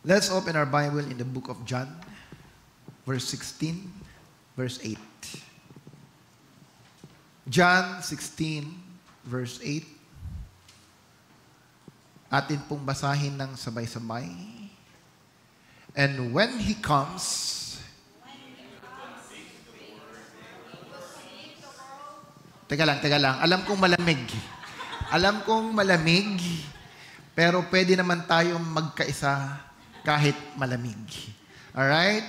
Let's open our Bible in the book of John, verse 16, verse 8. John 16, verse 8. Atin pong basahin ng sabay-sabay. And when He comes, Teka lang. Alam kong malamig, pero pwede naman tayong magkaisa kahit malamig. Alright?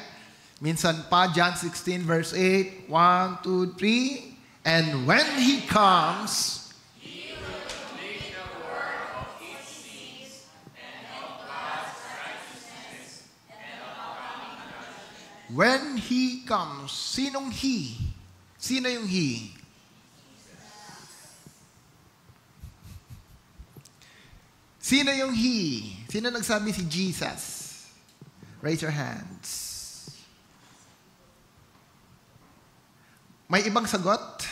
Minsan pa, John 16 verse 8, 1, 2, 3. And when He comes, He will make the work of His sins and of God's righteousness and of coming judgment. When He comes, sinong He? Sino yung He? Sino yung He? Sino nagsabi si Jesus? Raise your hands. May ibang sagot?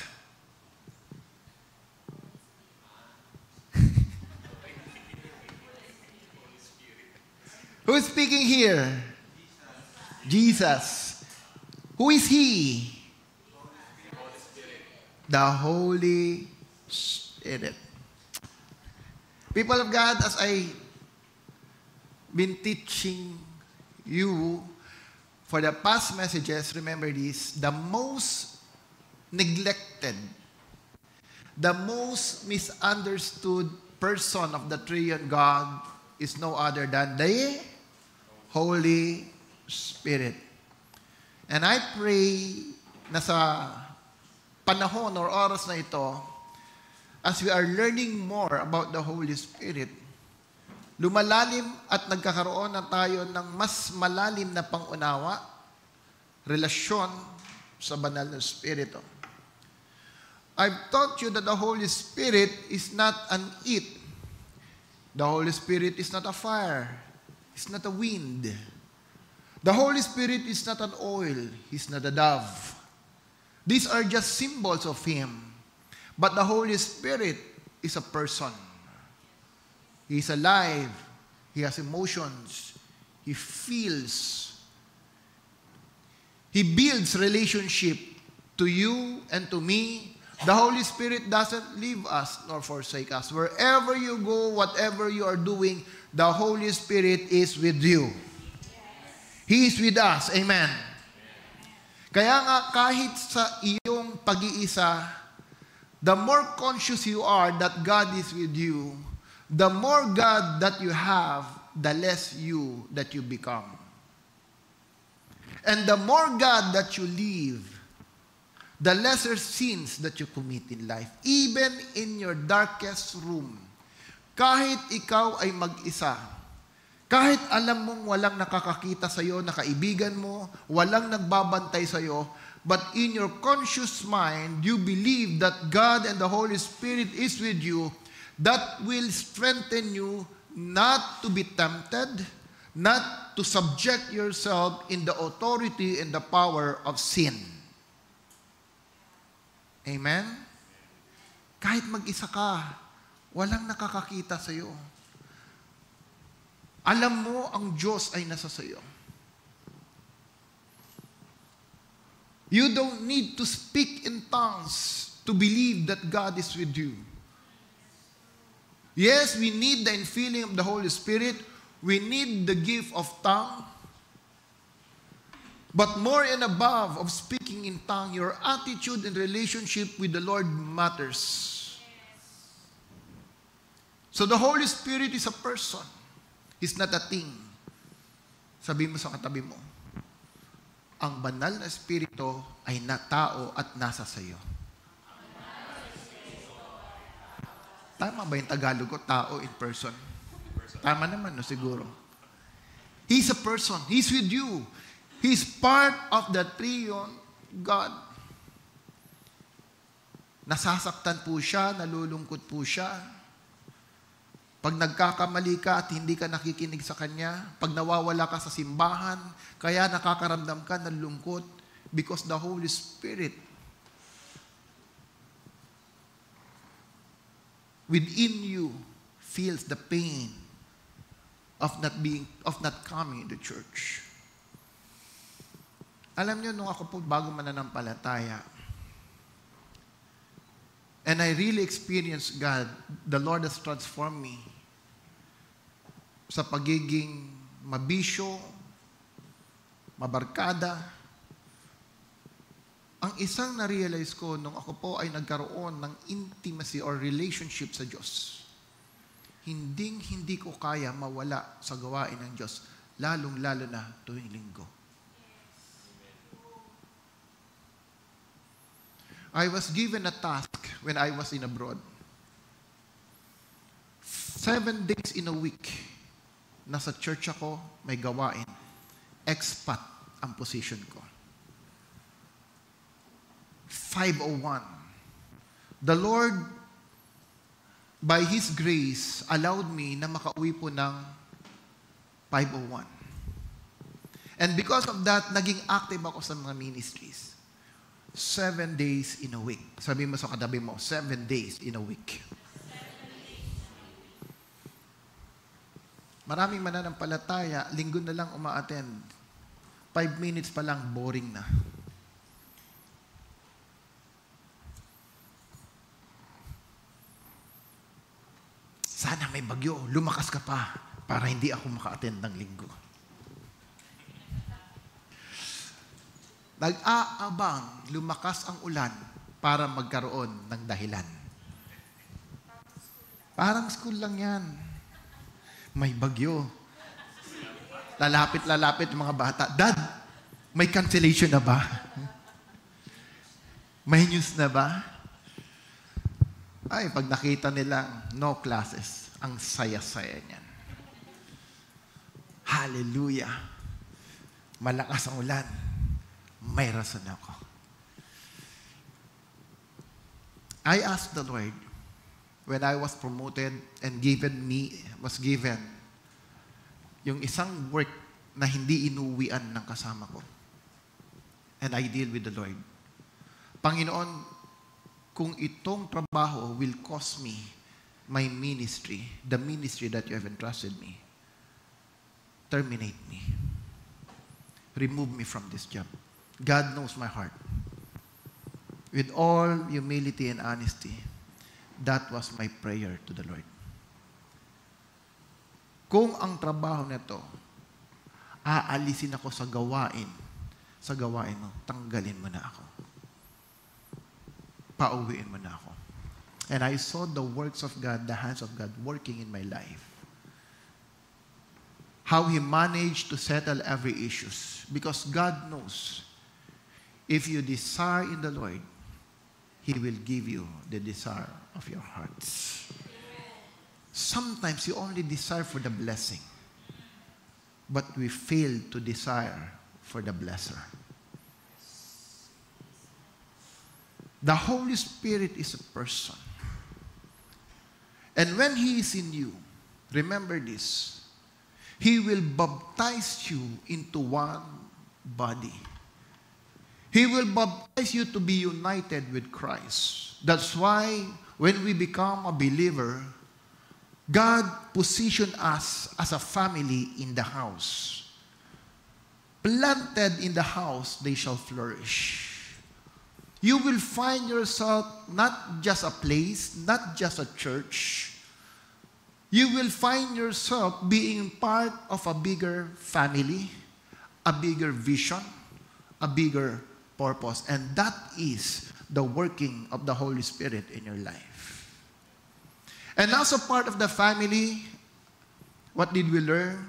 Who is speaking here? Jesus. Who is He? The Holy Spirit. People of God, as I been teaching you for the past messages, remember this, the most neglected, the most misunderstood person of the triune God is no other than the Holy Spirit. And I pray na sa panahon or oras na ito, as we are learning more about the Holy Spirit, lumalalim at nagkakaroon na tayo ng mas malalim na pangunawa, relasyon sa banal na Espiritu. I've taught you that the Holy Spirit is not an it. The Holy Spirit is not a fire. It's not a wind. The Holy Spirit is not an oil. He's not a dove. These are just symbols of Him. But the Holy Spirit is a person. He is alive. He has emotions. He feels. He builds relationship to you and to me. The Holy Spirit doesn't leave us nor forsake us. Wherever you go, whatever you are doing, the Holy Spirit is with you. He is with us. Amen. Kaya nga kahit sa iyong pag-iisa, the more conscious you are that God is with you, the more God that you have, the less you that you become. And the more God that you live, the lesser sins that you commit in life. Even in your darkest room, kahit ikaw ay mag-isa, kahit alam mong walang nakakakita sa iyo na kaibigan mo, walang nagbabantay sa iyo, but in your conscious mind, you believe that God and the Holy Spirit is with you, that will strengthen you not to be tempted, not to subject yourself in the authority and the power of sin. Amen? Kahit mag-isa ka, walang nakakakita sa iyo. Alam mo ang Diyos ay nasa sa iyo. You don't need to speak in tongues to believe that God is with you. Yes, we need the infilling of the Holy Spirit. We need the gift of tongue. But more and above of speaking in tongue, your attitude and relationship with the Lord matters. So the Holy Spirit is a person. He's not a thing. Sabi mo sa katabi mo, ang banal na Espiritu ay natao at nasa sayo. Tama ba yung Tagalog ko? Tao in person. Tama naman, no, siguro. He's a person. He's with you. He's part of the triune God. Nasasaktan po siya, nalulungkot po siya. Pag nagkakamali ka at hindi ka nakikinig sa Kanya, pag nawawala ka sa simbahan, kaya nakakaramdam ka ng lungkot because the Holy Spirit within you feels the pain of not coming to church. Alam niyo, nung ako po bago mananampalataya, and I really experienced God, the Lord has transformed me sa pagiging mabisyo, mabarkada. Ang isang na-realize ko nung ako po ay nagkaroon ng intimacy or relationship sa Diyos, hindi ko kaya mawala sa gawain ng Diyos, lalong-lalo na tuwing linggo. I was given a task when I was in abroad. 7 days in a week, nasa church ako, may gawain. Expat ang position ko. 5:01. The Lord, by His grace, allowed me na makauwi po ng 5:01. And because of that, naging active ako sa mga ministries. 7 days in a week. Sabi mo sa katabi mo, 7 days in a week. Maraming mananampalataya, linggo na lang uma-attend. 5 minutes pa lang, boring na. Sana may bagyo, lumakas ka pa para hindi ako maka-attend ng linggo. Nag-aabang, lumakas ang ulan para magkaroon ng dahilan. Parang school lang yan. May bagyo. Lalapit yung mga bata. Dad, may cancellation na ba? May news na ba? Ay, pag nakita nilang no classes, ang saya-saya niyan. Hallelujah. Malakas ang ulan. May rason ako. I asked the Lord, when I was promoted and was given yung isang work na hindi inuwian ng kasama ko. And I deal with the Lord. Panginoon, kung itong trabaho will cost me my ministry, the ministry that you have entrusted me, terminate me. Remove me from this job. God knows my heart. With all humility and honesty, that was my prayer to the Lord. Kung ang trabaho nito, aalisin ako sa gawain mo, tanggalin mo na ako. Pauwiin mo na ako. And I saw the works of God, the hands of God working in my life. How He managed to settle every issues. Because God knows, if you desire in the Lord, He will give you the desire of your hearts. Sometimes you only desire for the blessing, but we fail to desire for the blesser. The Holy Spirit is a person. And when He is in you, remember this, He will baptize you into one body. He will baptize you to be united with Christ. That's why when we become a believer, God positioned us as a family in the house. Planted in the house, they shall flourish. You will find yourself not just a place, not just a church. You will find yourself being part of a bigger family, a bigger vision, a bigger purpose. And that is the working of the Holy Spirit in your life. And as a part of the family, what did we learn?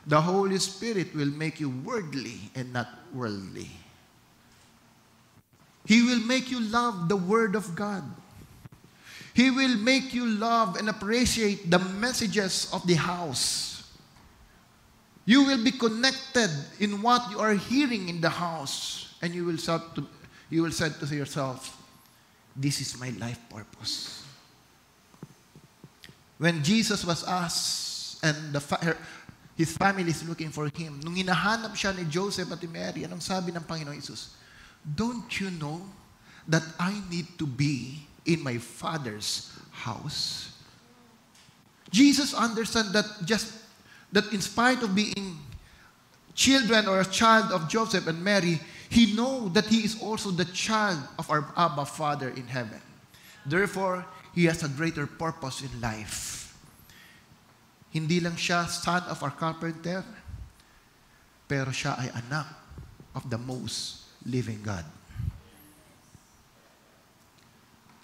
The Holy Spirit will make you worldly and not worldly. He will make you love the Word of God. He will make you love and appreciate the messages of the house. You will be connected in what you are hearing in the house. And you will say to yourself, this is my life purpose. When Jesus was asked, and his family is looking for Him, nung hinahanap siya ni Joseph at ni Mary, anong sabi ng Panginoong Jesus? Don't you know that I need to be in my Father's house? Jesus understood that that in spite of being children or a child of Joseph and Mary, he knows that he is also the child of our Abba Father in heaven. Therefore, he has a greater purpose in life. Hindi lang siya son of our carpenter, pero siya ay anak of the most living God.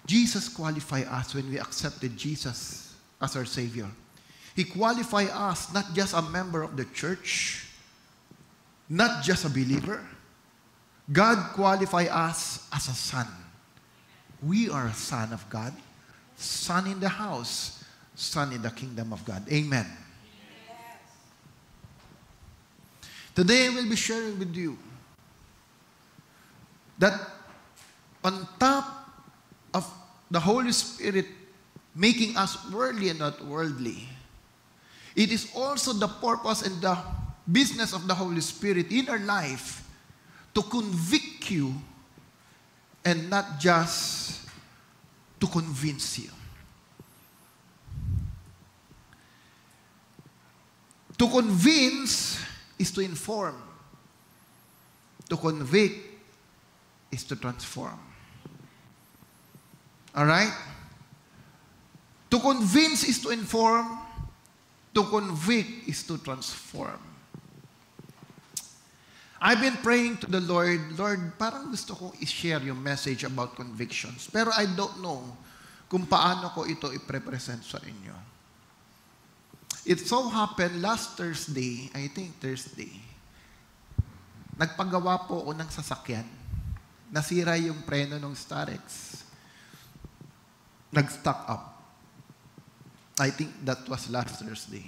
Jesus qualified us when we accepted Jesus as our Savior. He qualified us not just a member of the church, not just a believer. God qualified us as a son. We are a son of God, son in the house, son in the kingdom of God. Amen. Yes. Today I will be sharing with you that on top of the Holy Spirit making us worldly and not worldly, it is also the purpose and the business of the Holy Spirit in our life to convict you and not just to convince you. To convince is to inform. To convict is to transform. All right? To convince is to inform. To convict is to transform. I've been praying to the Lord, Lord, parang gusto kong i-share yung message about convictions. Pero I don't know kung paano ko ito i-present sa inyo. It so happened last Thursday, I think Thursday, nagpagawa po ako ng sasakyan. Nasira yung preno ng Starex. Nag-stock up. I think that was last Thursday.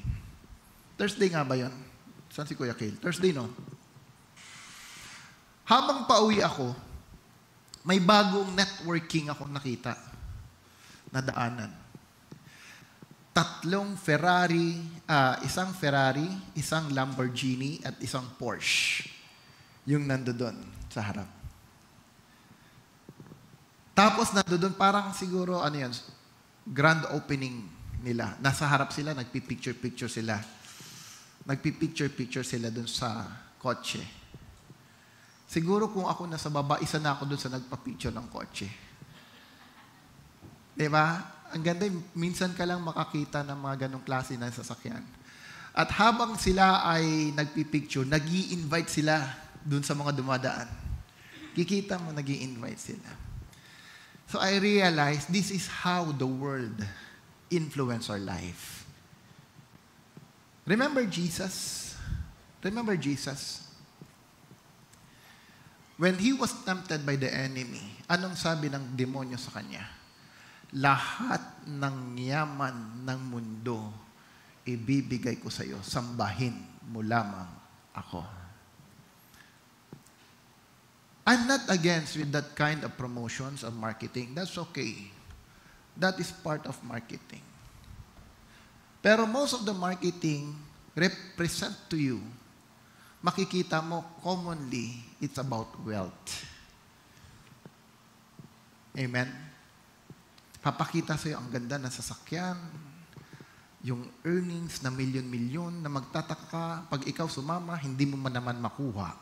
Thursday nga ba yun? Saan si Kuya Kale? Thursday, no? Habang pauwi ako, may bagong networking ako nakita na daanan. Isang Ferrari, isang Lamborghini, at isang Porsche yung nandoon sa harap. Tapos nandoon parang siguro, grand opening nila. Nasa harap sila, nagpipicture-picture sila. Nagpipicture-picture sila dun sa kotse. Siguro kung ako nasa baba, isa na ako dun sa nagpa-picture ng kotse. Diba? Ang ganda, minsan ka lang makakita ng mga ganong klase ng sasakyan. At habang sila ay nagpipicture, nag-i-invite sila dun sa mga dumadaan. Kikita mo, nag-i-invite sila. So I realized this is how the world influence our life. Remember Jesus? Remember Jesus? When he was tempted by the enemy, anong sabi ng demonyo sa kanya? Lahat ng yaman ng mundo ibibigay ko sa iyo, sambahin mo lamang ako. I'm not against with that kind of promotions or marketing. That's okay. That is part of marketing. Pero most of the marketing represent to you, makikita mo commonly, it's about wealth. Amen? Papakita sa'yo ang ganda ng sasakyan, yung earnings na milyon-milyon, na magtataka ka, pag ikaw sumama, hindi mo man naman makuha.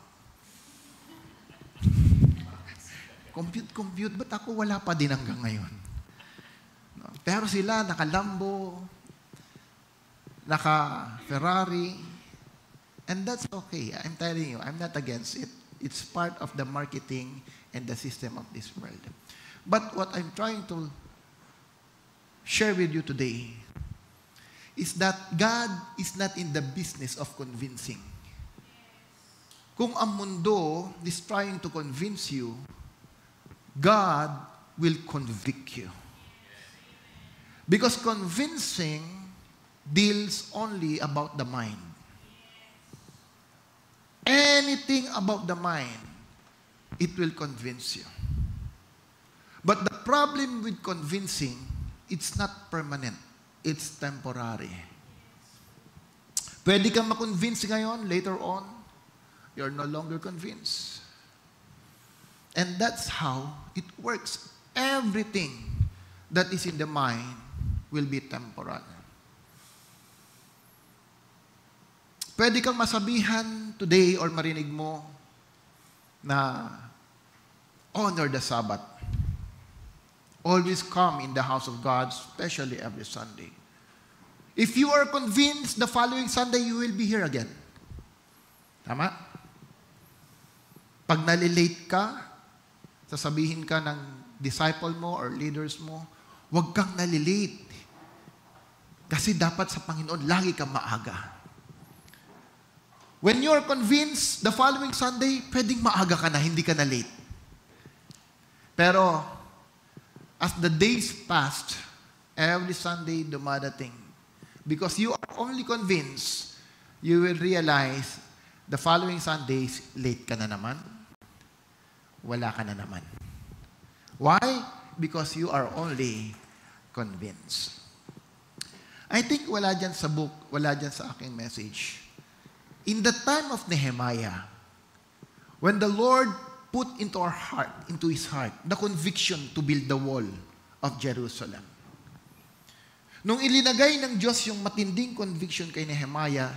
Compute, ba't ako wala pa din hanggang ngayon? No? Pero sila, naka-Lambo, naka-Ferrari, and that's okay. I'm telling you, I'm not against it. It's part of the marketing and the system of this world. But what I'm trying to share with you today is that God is not in the business of convincing. Kung ang mundo is trying to convince you, God will convict you. Because convincing deals only about the mind. Anything about the mind, it will convince you. But the problem with convincing, it's not permanent. It's temporary. Pwede kang makonvince ngayon, later on, you're no longer convinced. And that's how it works. Everything that is in the mind will be temporal. Pwede kang masabihan today or marinig mo na honor the Sabbath. Always come in the house of God, especially every Sunday. If you are convinced the following Sunday you will be here again. Tama? Pag nalilate ka, sasabihin ka ng disciple mo or leaders mo, huwag kang nalilate. Kasi dapat sa Panginoon, lagi kang maaga. When you are convinced the following Sunday, pwedeng maaga ka na, hindi ka na late. Pero, as the days passed, every Sunday dumadating. Because you are only convinced, you will realize the following Sundays, late ka na naman. Wala ka na naman. Why? Because you are only convinced. I think wala dyan sa book, wala dyan sa aking message. In the time of Nehemiah, when the Lord put into his heart, the conviction to build the wall of Jerusalem. Nung ilinagay ng Diyos yung matinding conviction kay Nehemiah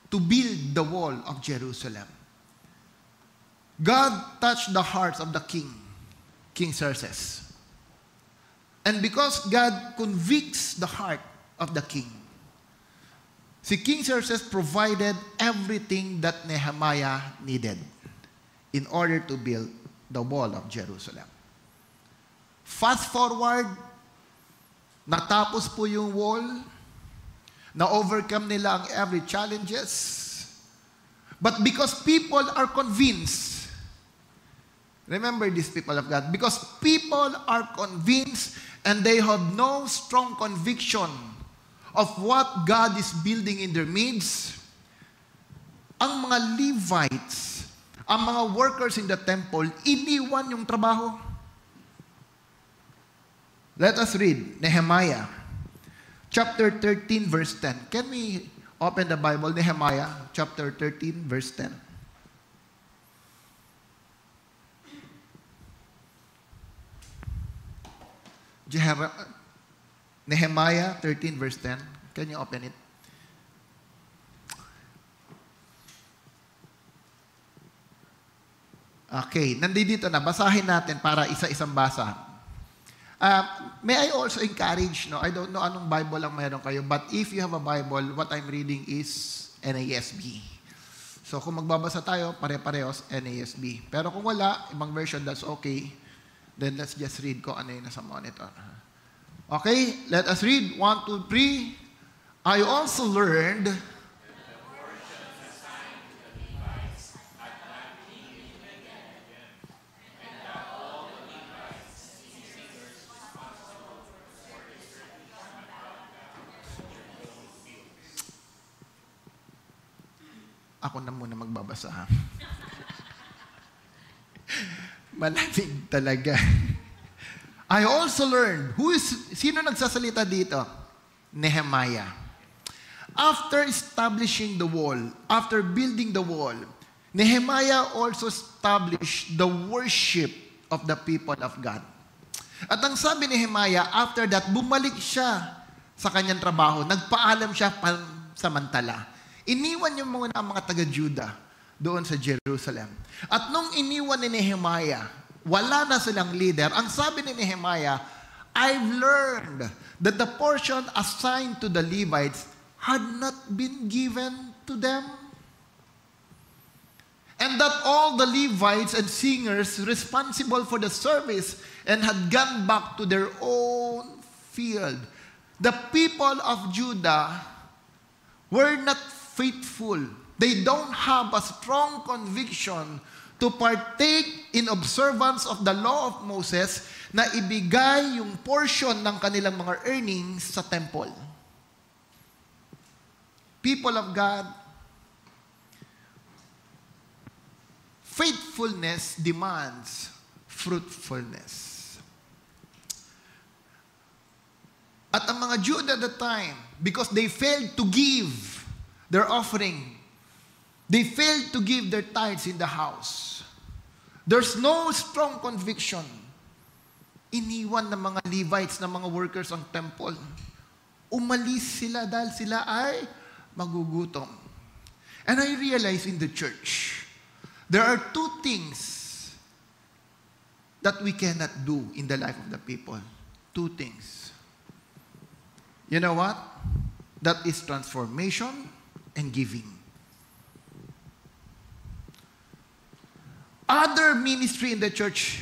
to build the wall of Jerusalem, God touched the hearts of the king, King Xerxes. And because God convicts the heart of the king, si King Xerxes provided everything that Nehemiah needed in order to build the wall of Jerusalem. Fast forward, natapos po yung wall, na-overcome nila ang every challenges. But because people are convinced, remember these people of God, because people are convinced and they have no strong conviction of what God is building in their midst, ang mga Levites, ang mga workers in the temple, iniwan yung trabaho. Let us read Nehemiah chapter 13 verse 10. Can we open the Bible? Nehemiah chapter 13 verse 10. Nehemiah 13 verse 10. Can you open it? Okay, nandito na. Basahin natin para isa-isang basa. May I also encourage, I don't know anong Bible ang meron kayo, but if you have a Bible, what I'm reading is NASB. So kung magbabasa tayo, pare-parehos NASB. Pero kung wala, ibang version, that's okay. Then let's just read ko ano yung nasa monitor. Okay, let us read. 1, 2, 3. I also learned ako na muna magbabasa. Malamig talaga. I also learned, sino nagsasalita dito? Nehemiah. After establishing the wall, after building the wall, Nehemiah also established the worship of the people of God. At ang sabi ni Nehemiah, after that, bumalik siya sa kanyang trabaho. Nagpaalam siya pansamantala. Iniwan niya muna ang mga taga-Juda doon sa Jerusalem. At nung iniwan ni Nehemiah, wala na silang leader. Ang sabi ni Nehemiah, I've learned that the portion assigned to the Levites had not been given to them. And that all the Levites and singers responsible for the service and had gone back to their own field. The people of Judah were not faithful. They don't have a strong conviction to partake in observance of the law of Moses na ibigay yung portion ng kanilang mga earnings sa temple. People of God, faithfulness demands fruitfulness. At ang mga Jews at the time, because they failed to give their offering, they failed to give their tithes in the house. There's no strong conviction. Iniwan ng mga Levites, ng mga workers ang temple. Umalis sila dahil sila ay magugutom. And I realize in the church, there are two things that we cannot do in the life of the people. Two things. You know what? That is transformation and giving. Other ministry in the church,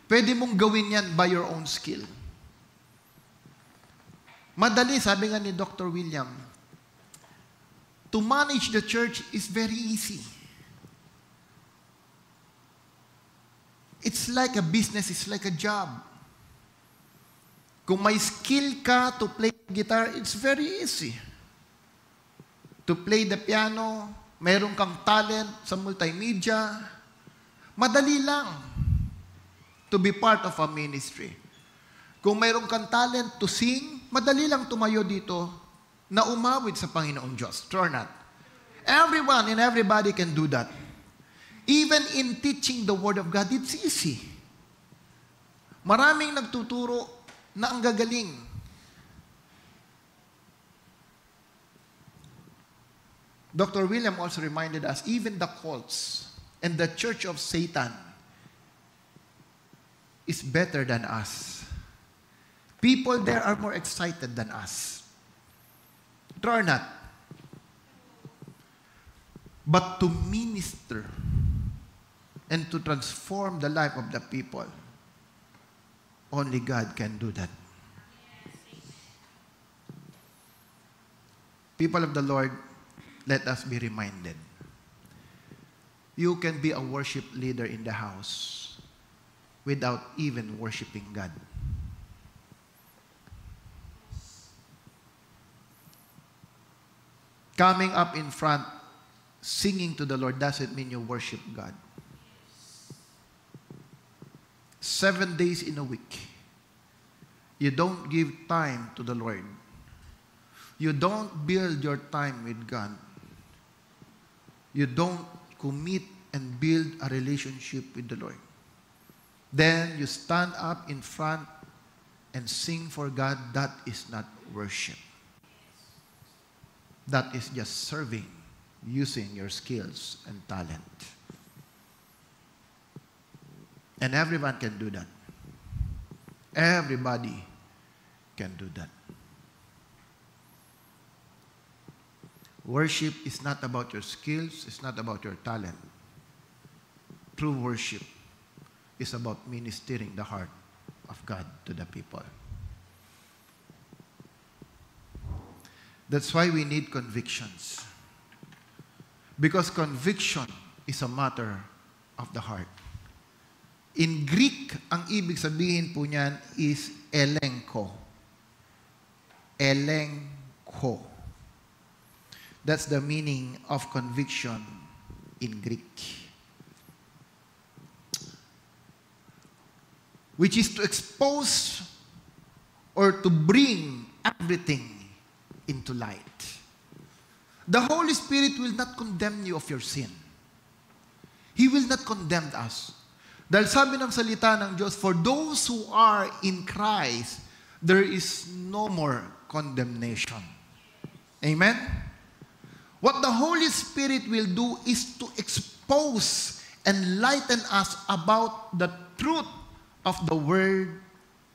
pwede mong gawin yan by your own skill. Madali, sabi nga ni Dr. William, to manage the church is very easy. It's like a business, it's like a job. Kung may skill ka to play guitar, it's very easy. To play the piano, mayroon kang talent sa multimedia, madali lang to be part of a ministry. Kung mayroon kang talent to sing, madali lang tumayo dito na umawit sa Panginoong Diyos. True or not? Everyone and everybody can do that. Even in teaching the Word of God, it's easy. Maraming nagtuturo na ang gagaling. Dr. William also reminded us, even the cults and the church of Satan is better than us. People there are more excited than us. True or not? But to minister and to transform the life of the people, only God can do that. People of the Lord, let us be reminded. You can be a worship leader in the house without even worshiping God. Coming up in front, singing to the Lord doesn't mean you worship God. 7 days in a week, you don't give time to the Lord. You don't build your time with God. You don't commit and build a relationship with the Lord. Then you stand up in front and sing for God. That is not worship. That is just serving, using your skills and talent. And everyone can do that. Everybody can do that. Worship is not about your skills, it's not about your talent. True worship is about ministering the heart of God to the people. That's why we need convictions. Because conviction is a matter of the heart. In Greek, ang ibig sabihin po niyan is elenko. Elenko. That's the meaning of conviction in Greek. Which is to expose or to bring everything into light. The Holy Spirit will not condemn you of your sin. He will not condemn us. Dahil sabi ng salita ng Diyos, for those who are in Christ, there is no more condemnation. Amen? What the Holy Spirit will do is to expose and enlighten us about the truth of the Word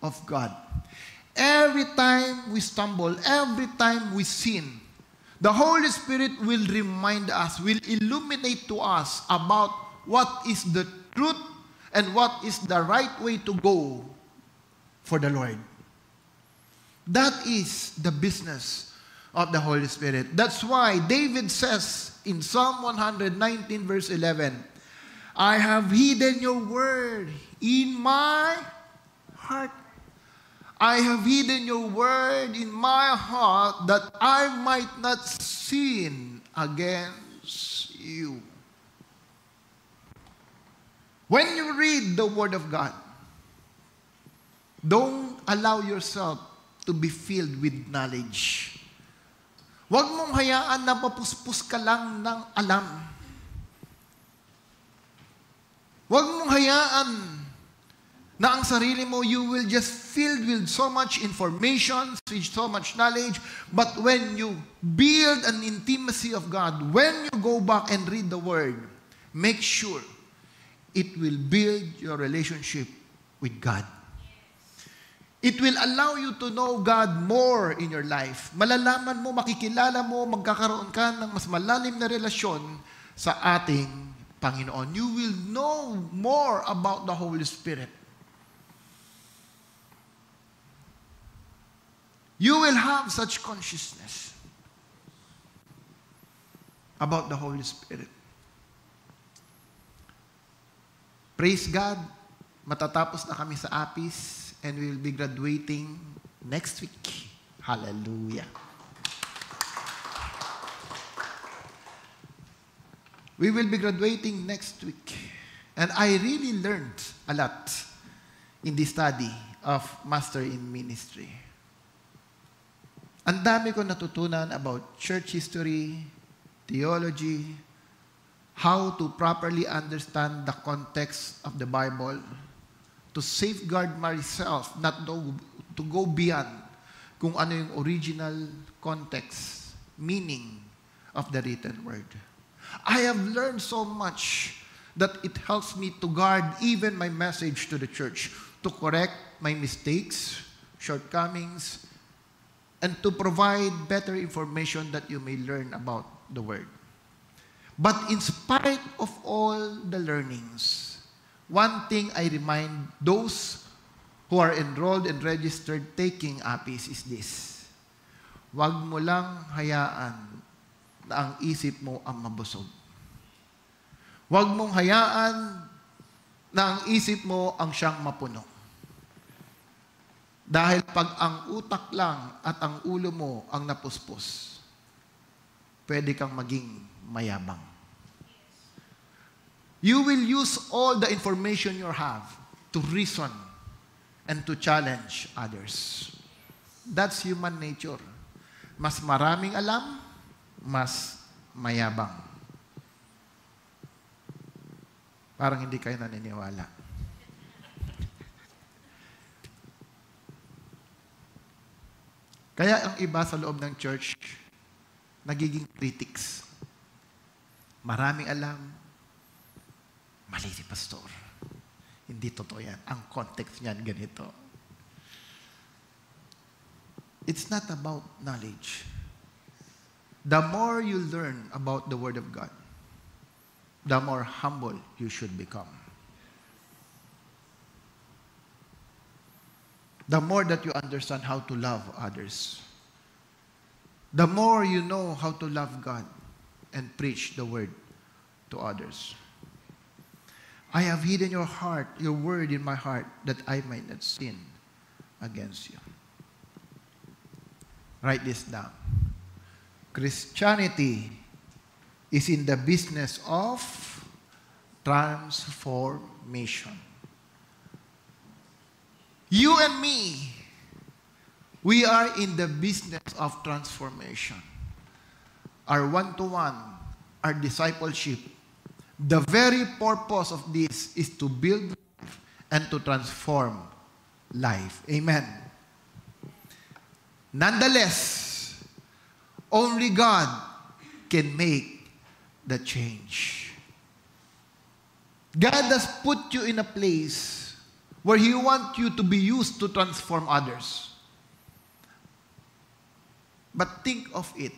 of God. Every time we stumble, every time we sin, the Holy Spirit will remind us, will illuminate to us about what is the truth and what is the right way to go for the Lord. That is the business of the Holy Spirit. That's why David says in Psalm 119 verse 11, I have hidden your word in my heart. I have hidden your word in my heart that I might not sin against you. When you read the Word of God, don't allow yourself to be filled with knowledge. Huwag mong hayaan na mapuspos ka lang ng alam. Huwag mong hayaan Na ang sarili mo, you will just filled with so much information, with so much knowledge, but when you build an intimacy of God, when you go back and read the Word, make sure it will build your relationship with God. It will allow you to know God more in your life. Malalaman mo, makikilala mo, magkakaroon ka ng mas malalim na relasyon sa ating Panginoon. You will know more about the Holy Spirit. You will have such consciousness about the Holy Spirit. Praise God, matatapos na kami sa APIS and we will be graduating next week. Hallelujah. We will be graduating next week. And I really learned a lot in the study of Master in Ministry. Ang dami ko natutunan about church history, theology, how to properly understand the context of the Bible, to safeguard myself, not to go beyond kung ano yung original context, meaning of the written word. I have learned so much that it helps me to guard even my message to the church, to correct my mistakes, shortcomings, and to provide better information that you may learn about the Word. But in spite of all the learnings, one thing I remind those who are enrolled and registered taking APIS is this. Huwag mo lang hayaan na ang isip mo ang mabusog. Huwag mong hayaan na ang isip mo ang siyang mapuno. Dahil pag ang utak lang at ang ulo mo ang napuspos, pwede kang maging mayabang. You will use all the information you have to reason and to challenge others. That's human nature. Mas maraming alam, mas mayabang. Parang hindi kayo naniniwala. Kaya ang iba sa loob ng church, nagiging critics. Maraming alam, mali si pastor. Hindi totoo yan. Ang context niyan ganito. It's not about knowledge. The more you learn about the Word of God, the more humble you should become. The more that you understand how to love others, the more you know how to love God and preach the Word to others. I have hidden your word in my heart, that I might not sin against you. Write this down. Christianity is in the business of transformation. You and me, we are in the business of transformation. Our one-to-one, our discipleship, the very purpose of this is to build life and to transform life. Amen. Nonetheless, only God can make the change. God has put you in a place where He wants you to be used to transform others. But think of it.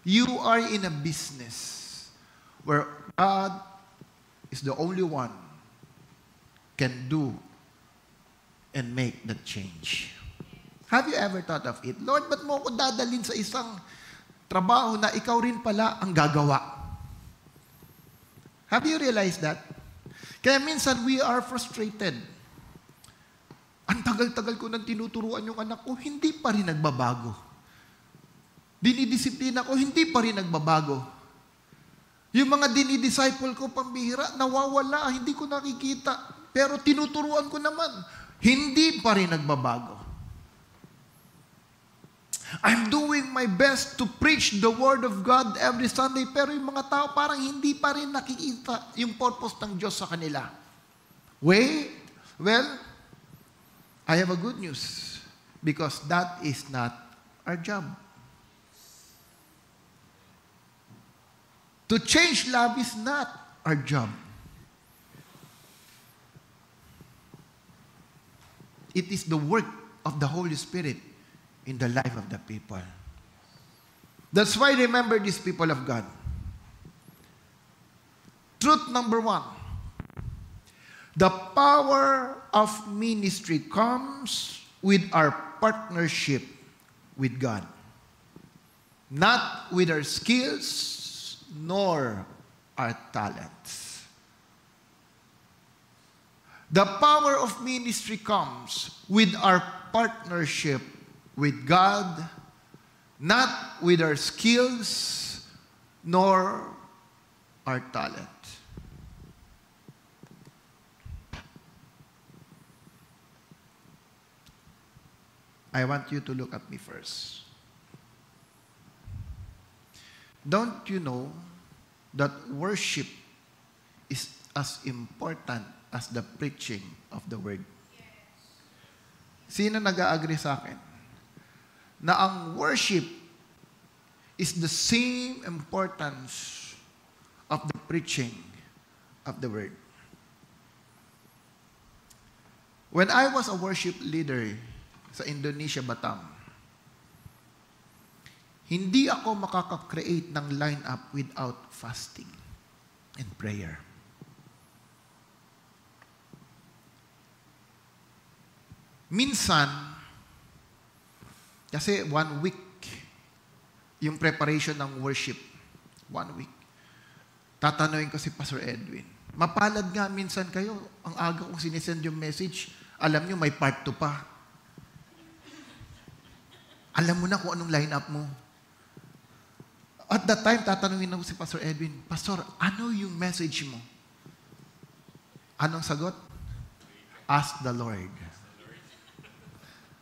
You are in a business where God is the only one can do and make the change. Have you ever thought of it? Lord, ba't mo ako dadalhin sa isang trabaho na ikaw rin pala ang gagawa? Have you realized that? Kaya minsan we are frustrated. Ang tagal-tagal ko nang tinuturuan yung anak ko, hindi pa rin nagbabago. Dinidisiplina ko, hindi pa rin nagbabago. Yung mga dinidisciple ko, pambihira, nawawala, hindi ko nakikita. Pero tinuturuan ko naman, hindi pa rin nagbabago. I'm doing my best to preach the Word of God every Sunday, pero yung mga tao parang hindi pa rin nakikita yung purpose ng Diyos sa kanila. Wait, Well, I have a good news because that is not our job. To change love is not our job. It is the work of the Holy Spirit in the life of the people. That's why remember these people of God. Truth number 1. The power of ministry comes with our partnership with God. Not with our skills nor our talents. The power of ministry comes with our partnership with God, not with our skills nor our talent. I want you to look at me first. Don't you know that worship is as important as the preaching of the word? Sino nag-agree sa akin? Na ang worship is the same importance of the preaching of the word. When I was a worship leader sa Indonesia, Batam, hindi ako makaka-create ng lineup without fasting and prayer. Minsan, kasi 1 week yung preparation ng worship. 1 week. Tatanungin ko si Pastor Edwin, mapalad nga minsan kayo, ang aga kong sinisend yung message, alam nyo may part 2 pa. Alam mo na kung anong lineup mo. At that time, tatanungin ako si Pastor Edwin, Pastor, ano yung message mo? Anong sagot? Ask the Lord.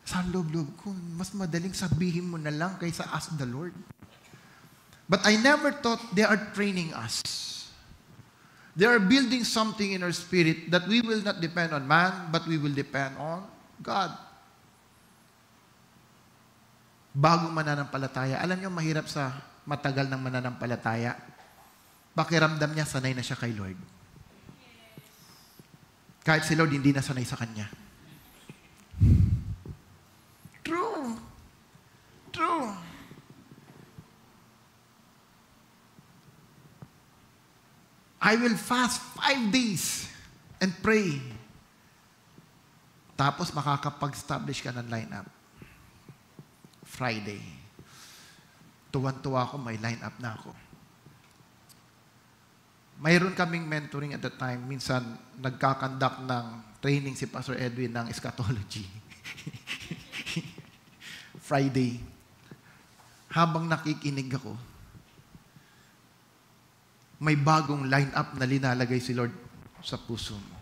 Sa loob-loob ko, mas madaling sabihin mo na lang kaysa ask the Lord. But I never thought they are training us. They are building something in our spirit that we will not depend on man, but we will depend on God. Bagong mananampalataya. Alam niyo, mahirap sa matagal ng mananampalataya. Pakiramdam niya, sanay na siya kay Lord. Kahit si Lord, hindi na sanay sa Kanya. True. True. I will fast 5 days and pray. Tapos makakapag-establish ka ng lineup. Friday. Tuwan-tuwa ako, may lineup na ako. Mayroon kaming mentoring at the time. Minsan, nagkakandak ng training si Pastor Edwin ng eschatology. Friday. Habang nakikinig ako, may bagong lineup na linalagay si Lord sa puso mo.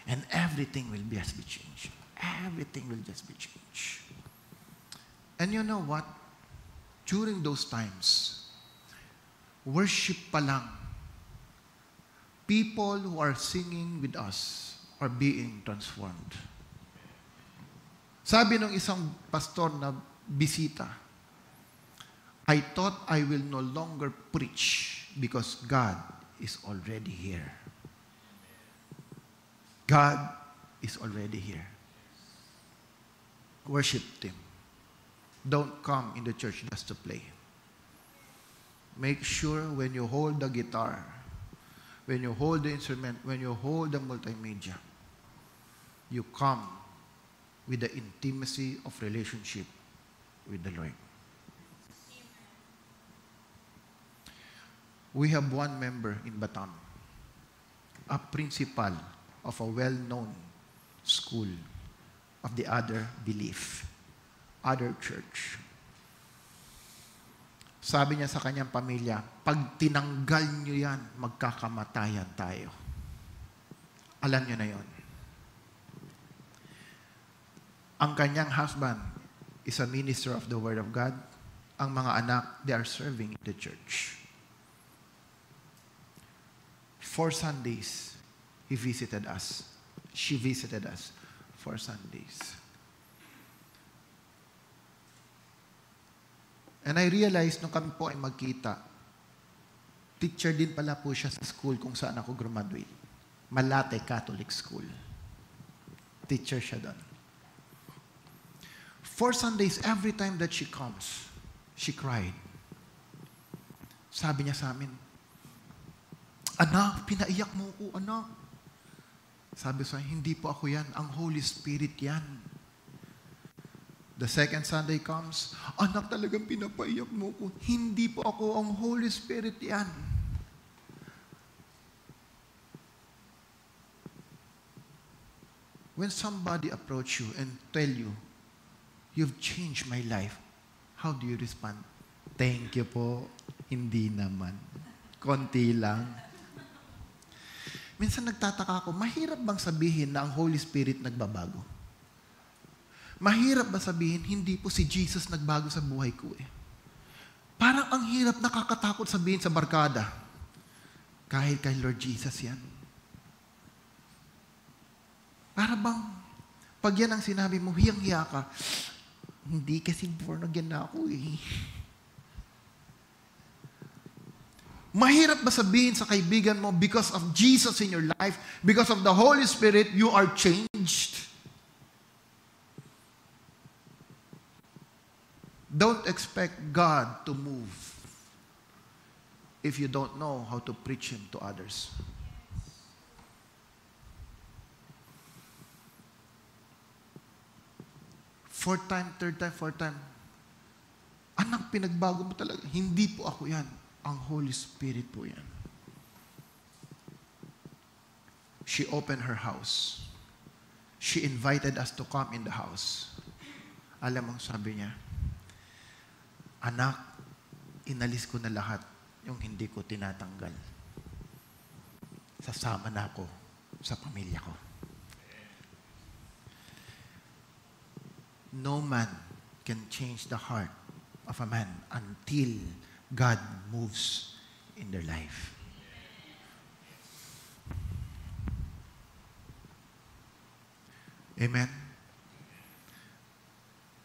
And everything will just be changed. Everything will just be changed. And you know what? During those times, worship pa lang, people who are singing with us are being transformed. Sabi ng isang pastor na bisita, I thought I will no longer preach because God is already here. God is already here. Worship Him. Don't come in the church just to play. Make sure when you hold the guitar, when you hold the instrument, when you hold the multimedia, you come with the intimacy of relationship with the Lord. We have one member in Batam, a principal of a well-known school of the other belief, other church. Sabi niya sa kanyang pamilya, pag tinanggal niyo yan, magkakamatayan tayo. Alam niyo na yon. Ang kanyang husband is a minister of the Word of God. Ang mga anak, they are serving in the church. 4 Sundays, He visited us. She visited us for Sundays. And I realized nung kami po ay magkita, teacher din pala po siya sa school kung saan ako graduate. Malate Catholic School. Teacher siya doon. 4 Sundays, every time that she comes, she cried. Sabi niya sa amin, anak, pinaiyak mo ko, anak. Sabi sa akin, hindi po ako yan. Ang Holy Spirit yan. The second Sunday comes, anak, talagang pinapaiyak mo ko. Hindi po ako, ang Holy Spirit yan. When somebody approach you and tell you, you've changed my life, how do you respond? Thank you po. Hindi naman. Konti lang. Minsan nagtataka ako, mahirap bang sabihin na ang Holy Spirit nagbabago? Mahirap ba sabihin, hindi po si Jesus nagbago sa buhay ko eh. Parang ang hirap, nakakatakot sabihin sa barkada. Kahit kay Lord Jesus yan. Para bang, pag yan ang sinabi mo, hiyang-hiya ka, hindi kasi born again na ako eh. Mahirap ba sabihin sa kaibigan mo, because of Jesus in your life, because of the Holy Spirit, you are changed? Don't expect God to move if you don't know how to preach Him to others. Fourth time, third time, fourth time. Anak, pinagbago mo talaga. Hindi po ako yan. Ang Holy Spirit po yan. She opened her house. She invited us to come in the house. Alam mo, sabi niya, anak, inalis ko na lahat yung hindi ko tinatanggal. Sasama na ako sa pamilya ko. No man can change the heart of a man until God moves in their life. Amen?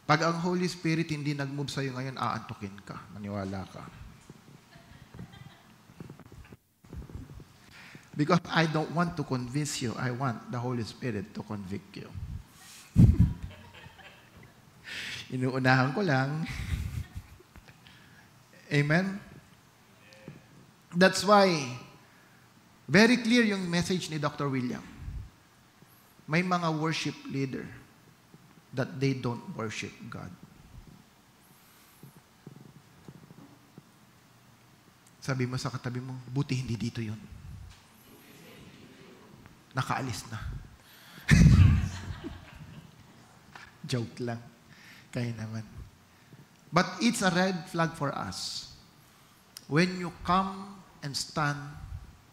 Pag ang Holy Spirit hindi nag-move sa'yo ngayon, aantukin ka. Maniwala ka. Because I don't want to convince you. I want the Holy Spirit to convict you. Inuunahan ko lang. Amen? That's why, very clear yung message ni Dr. William. May mga worship leader that they don't worship God. Sabi mo sa katabi mo, buti hindi dito yun. Nakaalis na. Joke lang. Kaya naman. But it's a red flag for us. When you come and stand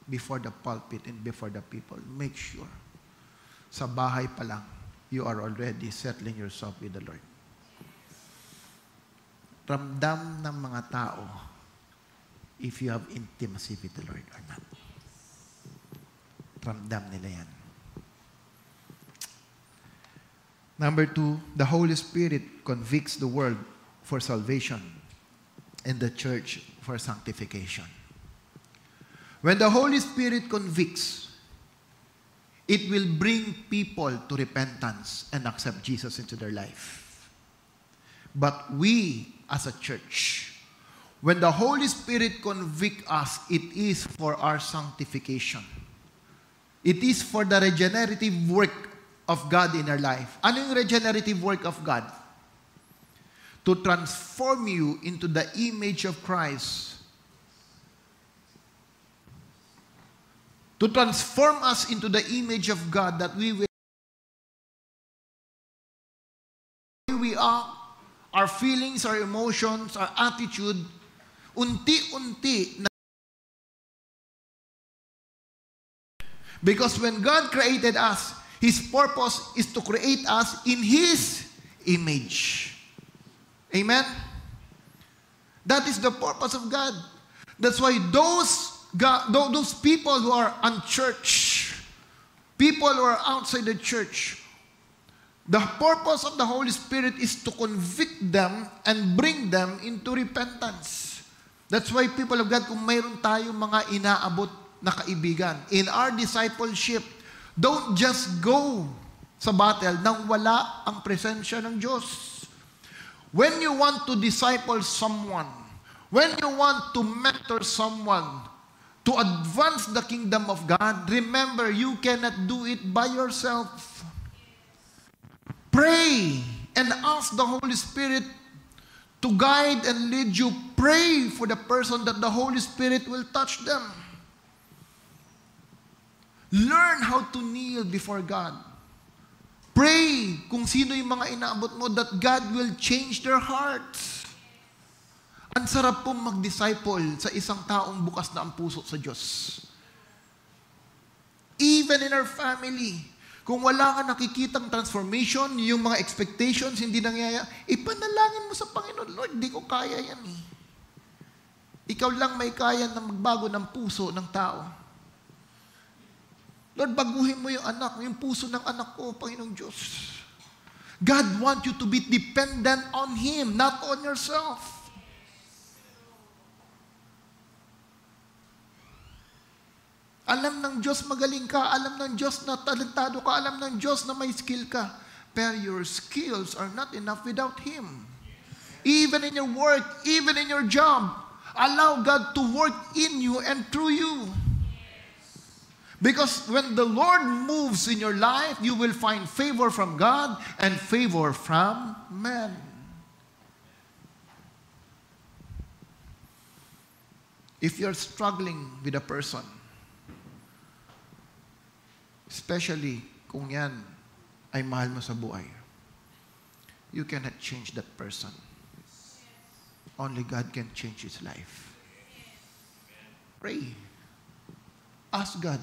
before the pulpit and before the people, make sure, sa bahay pa lang, you are already settling yourself with the Lord. Ramdam ng mga tao if you have intimacy with the Lord or not. Ramdam nila yan. Number 2, the Holy Spirit convicts the world for salvation and the church for sanctification. When the Holy Spirit convicts, it will bring people to repentance and accept Jesus into their life. But we, as a church, when the Holy Spirit convicts us, it is for our sanctification. It is for the regenerative work of God in our life. Ano yung regenerative work of God? To transform you into the image of Christ. To transform us into the image of God, that we are, our feelings, our emotions, our attitude, unti-unti. Because when God created us, His purpose is to create us in His image. Amen? That is the purpose of God. That's why those people who are unchurched, people who are outside the church. The purpose of the Holy Spirit is to convict them and bring them into repentance. That's why, people of God, kung mayroon tayong mga inaabot na kaibigan, in our discipleship, don't just go sa battle nang wala ang presensya ng Diyos. When you want to disciple someone, when you want to mentor someone, to advance the kingdom of God, remember, you cannot do it by yourself. Pray and ask the Holy Spirit to guide and lead you. Pray for the person that the Holy Spirit will touch them. Learn how to kneel before God. Pray kung sino yung mga inaabot mo that God will change their hearts. Ang sarap pong mag-disciple sa isang taong bukas na ang puso sa Diyos. Even in our family, kung wala ka nakikitang transformation, yung mga expectations hindi nangyayari, ipanalangin mo sa Panginoon, Lord, di ko kaya yan eh. Ikaw lang may kaya na magbago ng puso ng tao. Lord, baguhin mo yung anak, yung puso ng anak ko, Panginoong Diyos. God wants you to be dependent on Him, not on yourself. Alam ng Diyos magaling ka, alam ng Diyos na talentado ka, alam ng Diyos na may skill ka. Pero your skills are not enough without Him. Even in your work, even in your job, allow God to work in you and through you. Because when the Lord moves in your life, you will find favor from God and favor from men. If you're struggling with a person, especially kung yan ay mahal mo sa buhay, you cannot change that person. Only God can change his life. Pray. Ask God.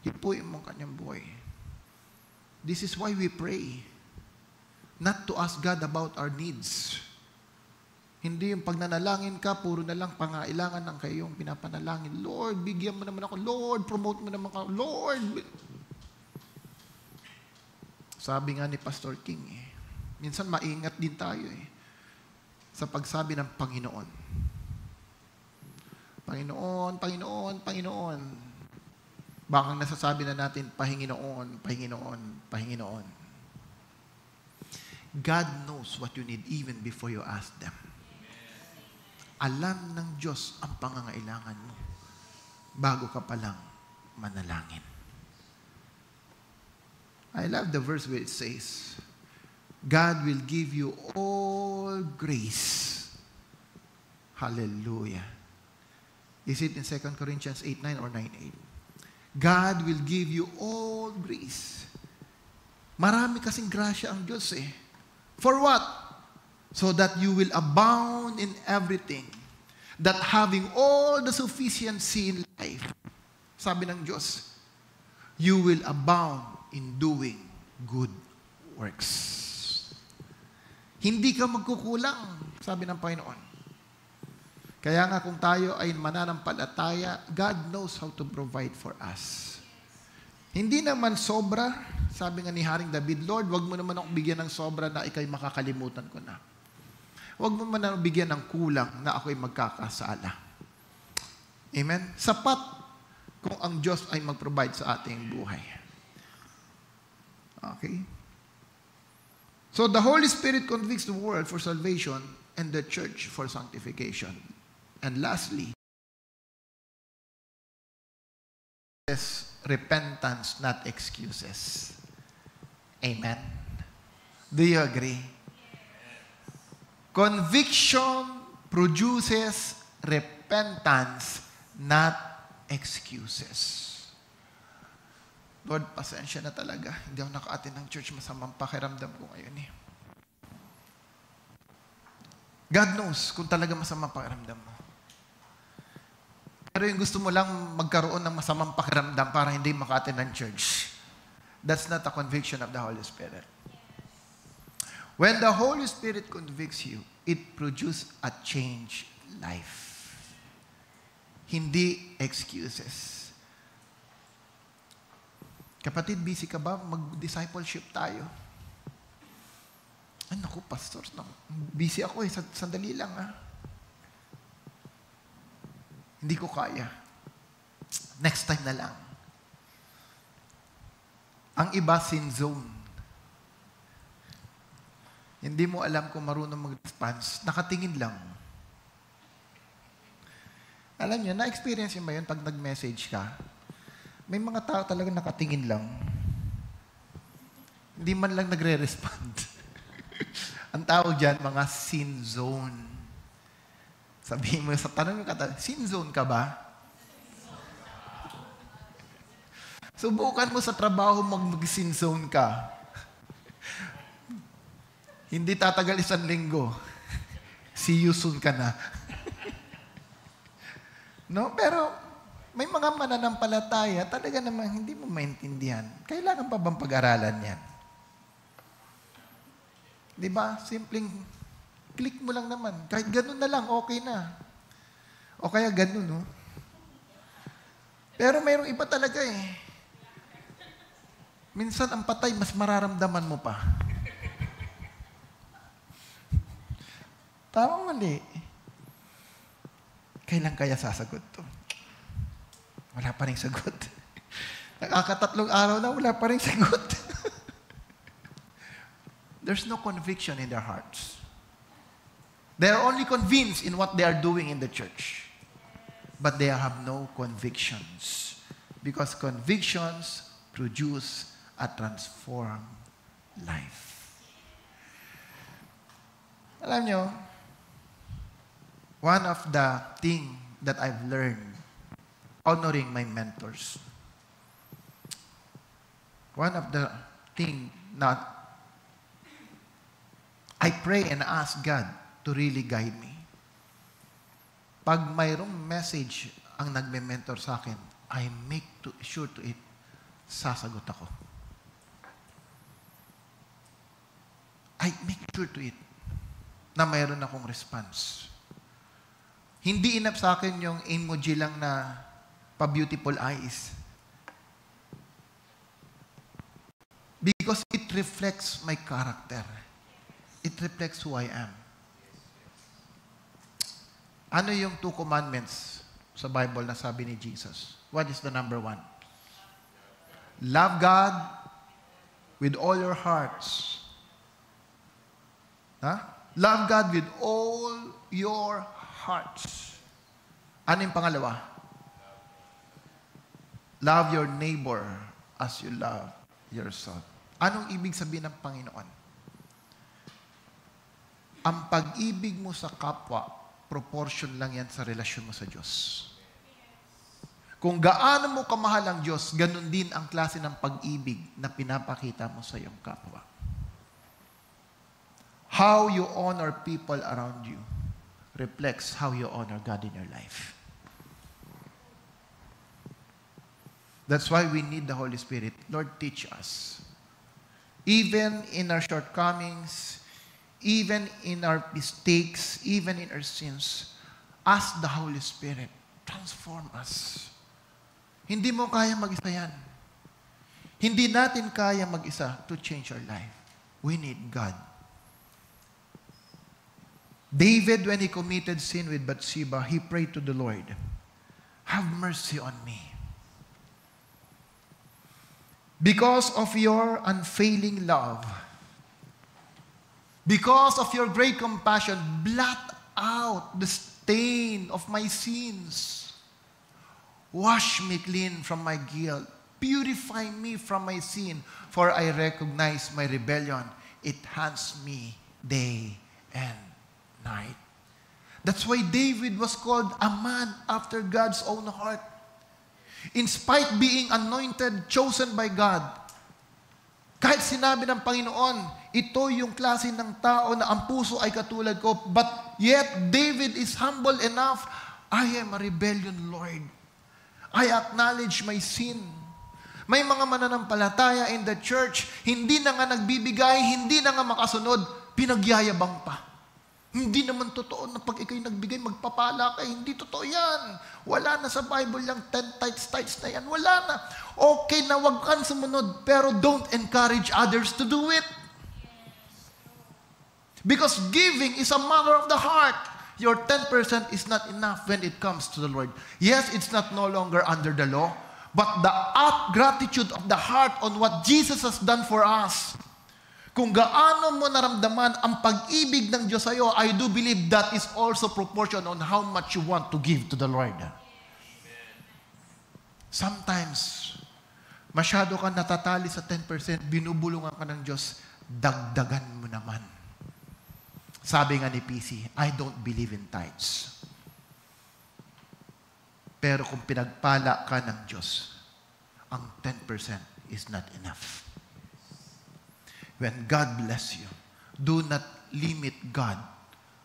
Hipuin mo ang kanyang buhay. This is why we pray. Not to ask God about our needs. Hindi yung pagnanalangin ka, puro na lang pangailangan ng kayong pinapanalangin. Lord, bigyan mo naman ako. Lord, promote mo naman ako. Lord. Sabi nga ni Pastor King, minsan maingat din tayo sa pagsabi ng Panginoon. Panginoon, Panginoon, Panginoon. Baka nasasabi na natin, Pahinginoon, Pahinginoon, Pahinginoon. God knows what you need even before you ask them. Alam ng Diyos ang pangangailangan mo bago ka palang manalangin. I love the verse where it says, God will give you all grace. Hallelujah. Is it in 2 Corinthians 8:9 or 9:8? God will give you all grace. Marami kasing grasya ang Diyos eh. For what? So that you will abound in everything. That having all the sufficiency in life, sabi ng Diyos, you will abound in doing good works. Hindi ka magkukulang, sabi ng Panginoon. Kaya nga kung tayo ay mananampalataya, God knows how to provide for us. Hindi naman sobra, sabi nga ni Haring David, Lord, wag mo naman ako bigyan ng sobra na ikaw'y makakalimutan ko na. Wag mo man ako bigyan ng kulang na ako'y magkakasala. Amen? Sapat kung ang Diyos ay mag-provide sa ating buhay. Okay? So the Holy Spirit convicts the world for salvation and the church for sanctification. And lastly, repentance, not excuses. Amen? Do you agree? Conviction produces repentance, not excuses. Lord, pasensya na talaga. Hindi ako naka-attend ng church. Masamang pakiramdam ko ngayon eh. God knows kung talaga masamang pakiramdam mo. Pero yung gusto mo lang magkaroon ng masamang pakiramdam para hindi maka-attend ng church, that's not a conviction of the Holy Spirit. When the Holy Spirit convicts you, it produces a changed life. Hindi excuses. Kapatid, busy ka ba? Mag-discipleship tayo. Ay, naku, pastor, busy ako eh. Sandali lang, ha? Hindi ko kaya. Next time na lang. Ang iba, sin zone. Hindi mo alam kung marunong mag-response. Nakatingin lang. Alam niyo, na-experience niyo ba yun pag nag-message ka? May mga tao talagang nakatingin lang. Hindi man lang nagre-respond. Ang tawag dyan, mga sin zone. Sabihin mo, sa tanong mo kata, sin zone ka ba? Subukan mo sa trabaho mag-sin zone ka. Hindi tatagal 1 linggo. See you soon ka na. No? Pero may mga mananampalataya, talaga namang hindi mo maintindihan. Kailangan pa bang pag-aralan yan? Di ba? Simpleng click mo lang naman. Kahit ganun na lang, okay na. O kaya ganun, no? Pero mayroong iba talaga eh. Minsan ang patay, mas mararamdaman mo pa. Tama, mali. Kailan kaya sasagot to? Wala pa rin sagot. Nakakatatlong araw na, wala pa rin sagot. There's no conviction in their hearts. They are only convinced in what they are doing in the church. But they have no convictions. Because convictions produce a transformed life. Alam nyo, one of the things that I've learned, honoring my mentors. One of the things that I pray and ask God to really guide me. Pag mayroong message ang nagme-mentor sa akin, I make sure to it, sasagot ako. I make sure to it na mayroon akong response. Hindi enough sa akin yung emoji lang na pa-beautiful eyes. Because it reflects my character. It reflects who I am. Ano yung 2 commandments sa Bible na sabi ni Jesus? What is the number 1? Love God with all your hearts. Love God with all your hearts. Ano yung pangalawa? Love your neighbor as you love yourself. Anong ibig sabihin ng Panginoon? Ang pag-ibig mo sa kapwa, proportion lang yan sa relasyon mo sa Diyos. Kung gaano mo kamahal ang Diyos, ganun din ang klase ng pag-ibig na pinapakita mo sa iyong kapwa. How you honor people around you reflects how you honor God in your life. That's why we need the Holy Spirit. Lord, teach us. Even in our shortcomings, even in our mistakes, even in our sins, ask the Holy Spirit, transform us. Hindi mo kaya mag-isa yan. Hindi natin kaya mag-isa to change our life. We need God. David, when he committed sin with Bathsheba, he prayed to the Lord, have mercy on me. Because of your unfailing love, because of your great compassion, blot out the stain of my sins. Wash me clean from my guilt. Purify me from my sin, for I recognize my rebellion. It haunts me day and night. That's why David was called a man after God's own heart. In spite being anointed, chosen by God, kahit sinabi ng Panginoon, ito yung klase ng tao na ang puso ay katulad ko, but yet David is humble enough, I am a rebellion, Lord. I acknowledge my sin. May mga mananampalataya in the church, hindi na nga nagbibigay, hindi na nga makasunod, pinagyayabang pa. Hindi naman totoo na pag ikaw'y nagbigay, magpapala ka. Hindi totoo yan. Wala na sa Bible yung 10 tithes na yan. Wala na. Okay na wag kang sumunod, pero don't encourage others to do it. Because giving is a matter of the heart. Your 10% is not enough when it comes to the Lord. Yes, it's not no longer under the law, but the gratitude of the heart on what Jesus has done for us. Kung gaano mo naramdaman ang pag-ibig ng Diyos sa iyo, I do believe that is also proportion on how much you want to give to the Lord. Sometimes, masyado ka natatali sa 10%, binubulungan ka ng Diyos, dagdagan mo naman. Sabi nga ni PC, I don't believe in tithes. Pero kung pinagpala ka ng Diyos, ang 10% is not enough. When God bless you, do not limit God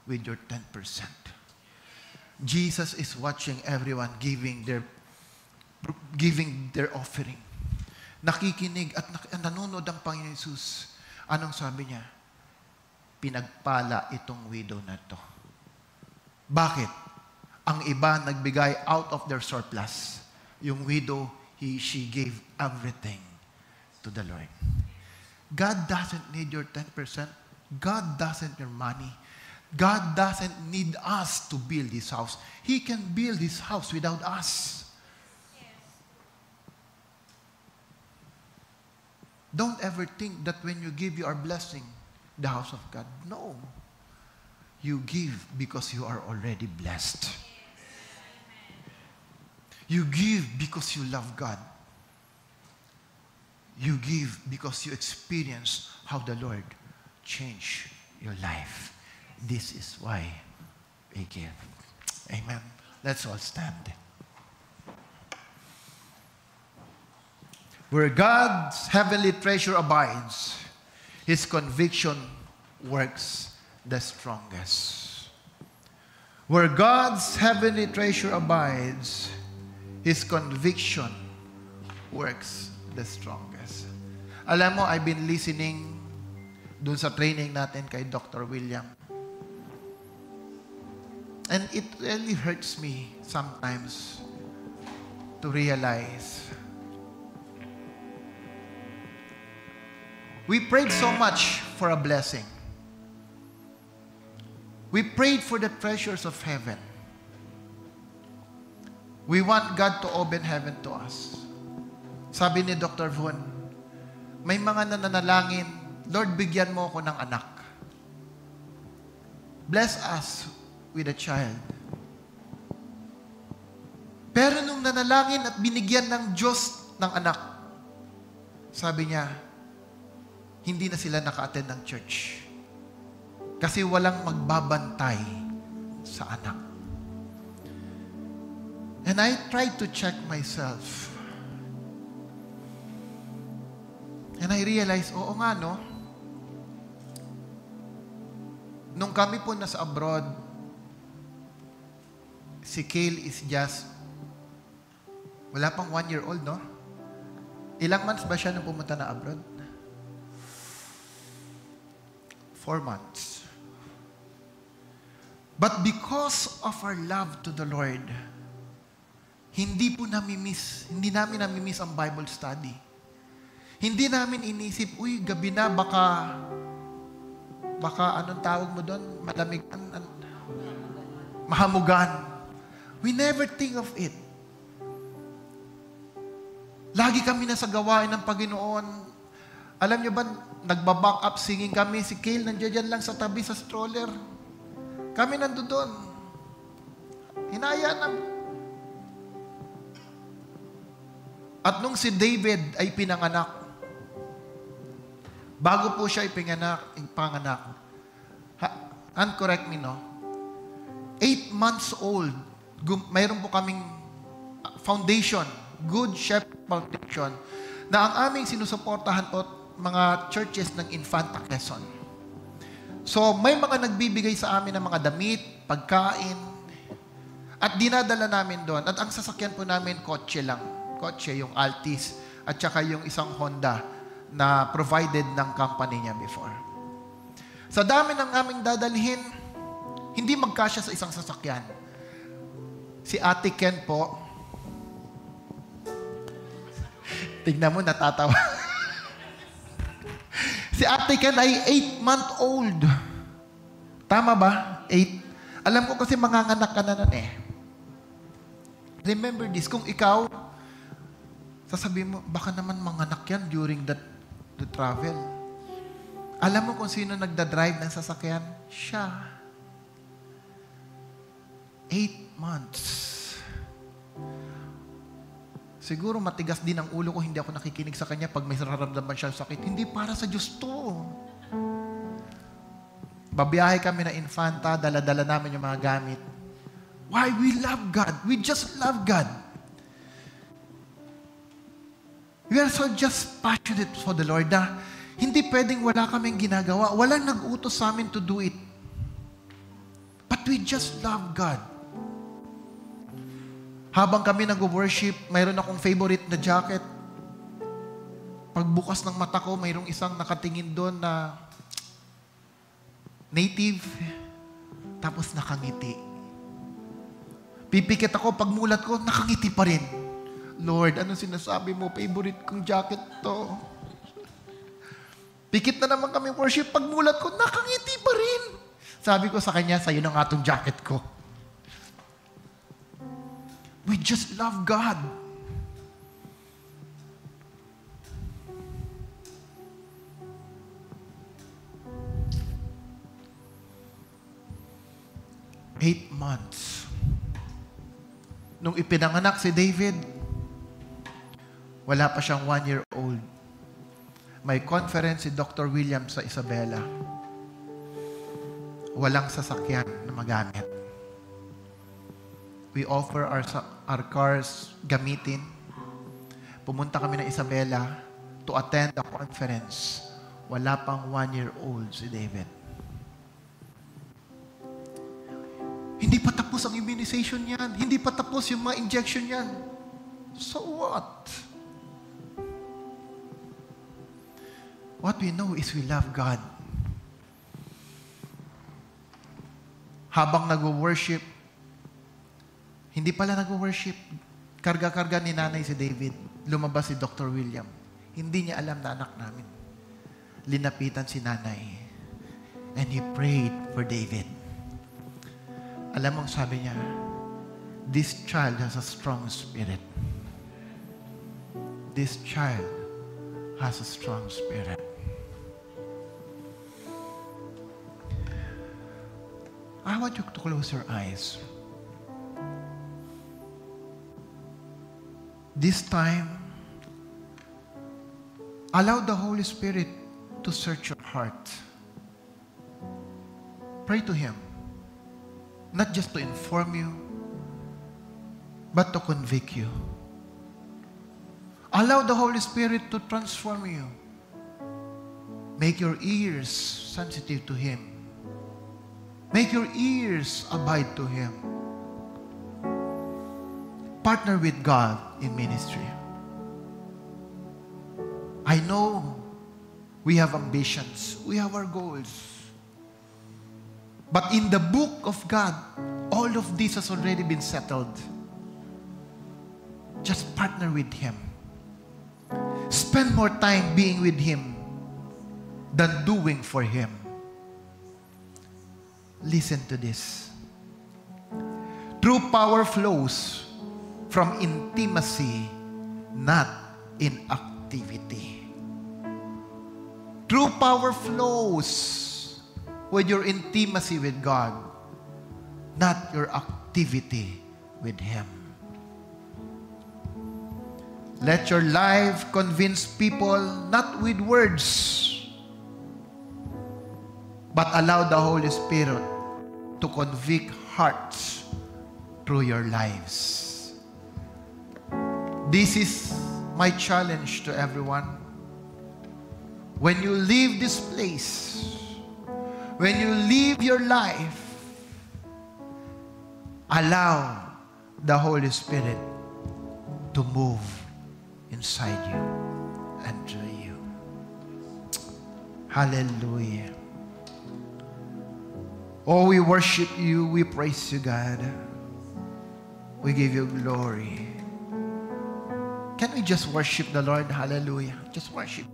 with your 10%. Jesus is watching everyone giving their offering. Nakikinig at nanonood ang Panginoon Jesus. Anong sabi niya? Pinagpala itong widow na to. Bakit? Ang iba nagbigay out of their surplus. Yung widow, she gave everything to the Lord. God doesn't need your 10%. God doesn't need your money. God doesn't need us to build His house. He can build His house without us. Don't ever think that when you give, you are blessing the house of God. No. You give because you are already blessed. You give because you love God. You give because you experience how the Lord changed your life. This is why we give. Amen. Let's all stand. Where God's heavenly treasure abides, His conviction works the strongest. Where God's heavenly treasure abides, His conviction works the strongest. Alam mo, I've been listening dun sa training natin kay Dr. William. And it really hurts me sometimes to realize we prayed so much for a blessing. We prayed for the treasures of heaven. We want God to open heaven to us. Sabi ni Dr. Von, may mga nananalangin, Lord, bigyan mo ako ng anak. Bless us with a child. Pero nung nanalangin at binigyan ng Diyos ng anak, sabi niya, hindi na sila naka-attend ng church. Kasi walang magbabantay sa anak. And I tried to check myself. And I realized, oo nga, no? Nung kami po nasa abroad, si Kale is just, wala pang 1-year-old, no? Ilang months ba siya nung pumunta na abroad? 4 months. But because of our love to the Lord, hindi namin namimiss ang Bible study. Hindi namin inisip, uy, gabi na, baka anong tawag mo doon? Mahamugan. We never think of it. Lagi kami nasa gawain ng Panginoon. Alam niyo ba, nagbaback up singing kami. Si Kale nandiyan lang sa tabi sa stroller. Kami nandoon. Hinaya na. At nung si David ay pinanganak, bago po siya ipanganak, and correct me, no? 8 months old, mayroon po kaming foundation, Good Shepherd Foundation, na ang aming sinusuportahan po mga churches ng Infanta Quezon. So, may mga nagbibigay sa amin ng mga damit, pagkain, at dinadala namin doon. At ang sasakyan po namin, kotse lang. Kotse, yung Altis, at saka yung isang Honda, na provided ng company niya before. Sa dami ng aming dadalhin, Hindi magkasya sa isang sasakyan. Si Ate Ken po, tignan mo, natatawa. Si Ate Ken ay 8-month-old. Tama ba? 8. Alam ko kasi manganganak ka na nun eh. Remember this, kung ikaw, sasabihin mo, baka naman manganak yan during the travel. Alam mo kung sino nagda-drive ng sasakyan? Siya. 8 months. Siguro matigas din ang ulo ko, hindi ako nakikinig sa kanya pag may nararamdaman siya sakit. Hindi para sa Diyos to. Babiyahe kami na Infanta, dala-dala namin yung mga gamit. Why? We love God. We just love God. We are so just passionate for the Lord na hindi pwedeng wala kaming ginagawa. Walang nag-utos sa amin to do it. But we just love God. Habang kami nag-worship, mayroon akong favorite na jacket. Pagbukas ng mata ko, mayroong isang nakatingin doon na native, tapos nakangiti. Pipikit ako, pagmulat ko, nakangiti pa rin. Lord, anong sinasabi mo? Favorite kong jacket to. Pikit na naman kami worship, pagmulat ko, nakangiti pa rin. Sabi ko sa kanya, sa'yo na nga itong jacket ko. We just love God. Eight months. Nung ipinanganak si David, wala pa siyang 1-year-old. May conference si Dr. William sa Isabela. Walang sasakyan na magamit. We offer our cars gamitin. Pumunta kami ng Isabela to attend the conference. Wala pang 1-year-old si David. Hindi pa tapos ang immunization niyan. Hindi pa tapos yung mga injection niyan. So what? What we know is we love God. Habang nag-worship, hindi pala nag-worship. Karga-karga ni nanay si David. Lumabas si Dr. William. Hindi niya alam na anak namin. Linapitan si nanay. And he prayed for David. Alam mo, sabi niya, this child has a strong spirit. This child has a strong spirit. I want you to close your eyes. This time, allow the Holy Spirit to search your heart. Pray to Him. Not just to inform you, but to convict you. Allow the Holy Spirit to transform you. Make your ears sensitive to Him. Make your ears abide to Him. Partner with God in ministry. I know we have ambitions. We have our goals. But in the book of God, all of this has already been settled. Just partner with Him. Spend more time being with Him than doing for Him. Listen to this. True power flows from intimacy, not inactivity. True power flows with your intimacy with God, not your activity with Him. Let your life convince people not with words, but allow the Holy Spirit to convict hearts through your lives. This is my challenge to everyone. When you leave this place, when you live your life, allow the Holy Spirit to move inside you and through you. Hallelujah. Oh, we worship you. We praise you, God. We give you glory. Can we just worship the Lord? Hallelujah. Just worship.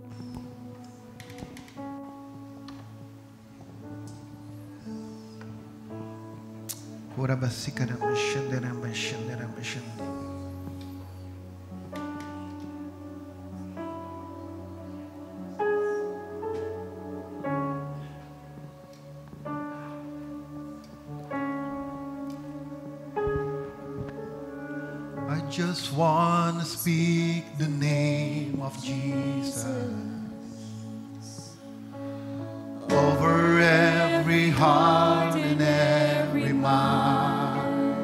I just want to speak the name of Jesus over every heart and every mind.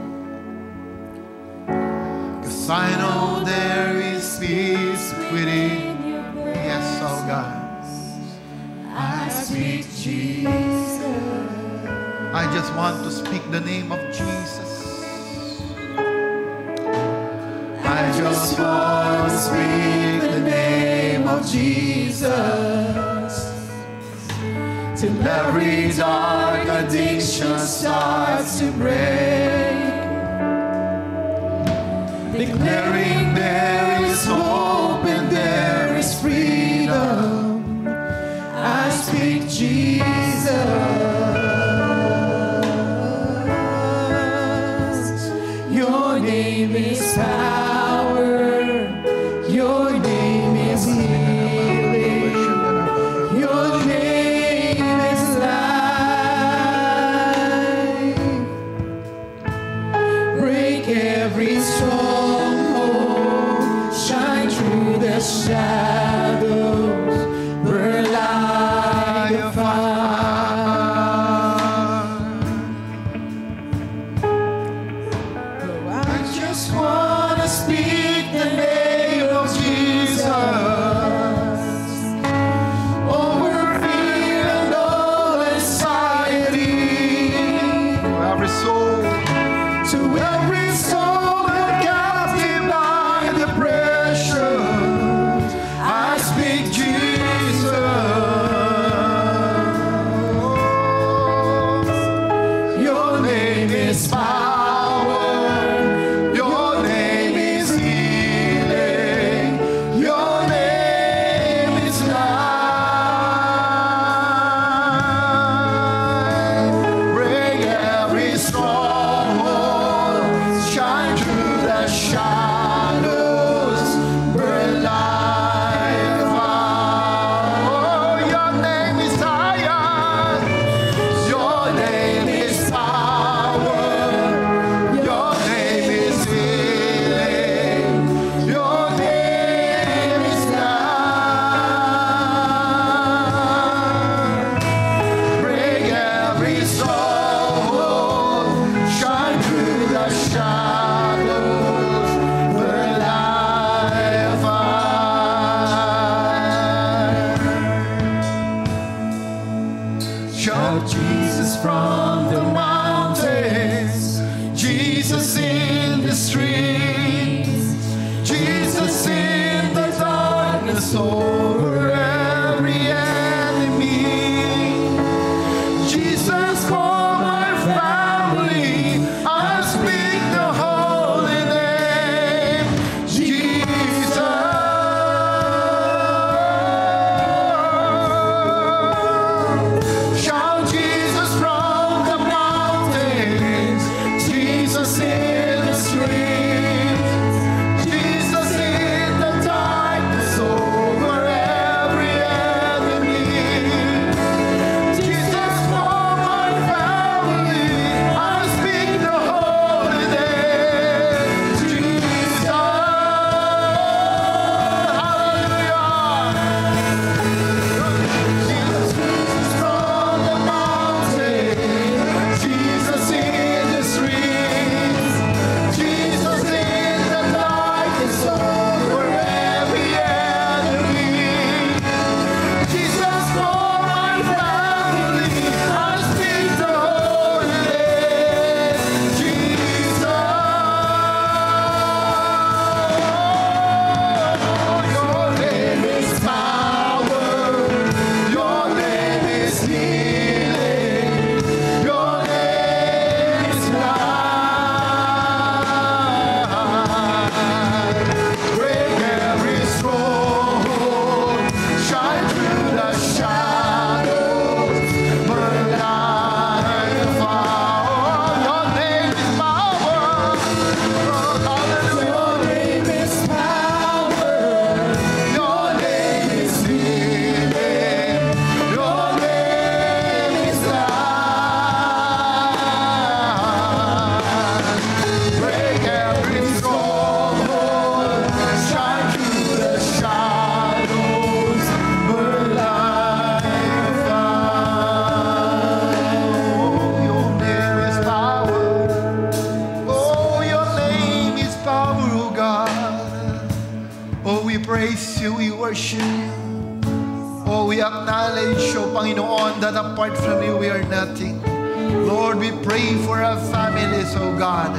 'Cause I know there is peace within you. Yes, oh God. I speak Jesus. I just want to speak the name of Jesus. I just want to speak the name of Jesus till every dark addiction starts to break, declaring there is hope and there is freedom. I speak Jesus. Your name is power. Shadows burn like a fire. Oh, I just want to speak the name of Jesus over fear and all anxiety. To every soul, that captive by depression. Power, your name is healing. praise you, we worship you. Oh, we acknowledge, oh Panginoon, that apart from you, we are nothing. Lord, we pray for our families, oh God.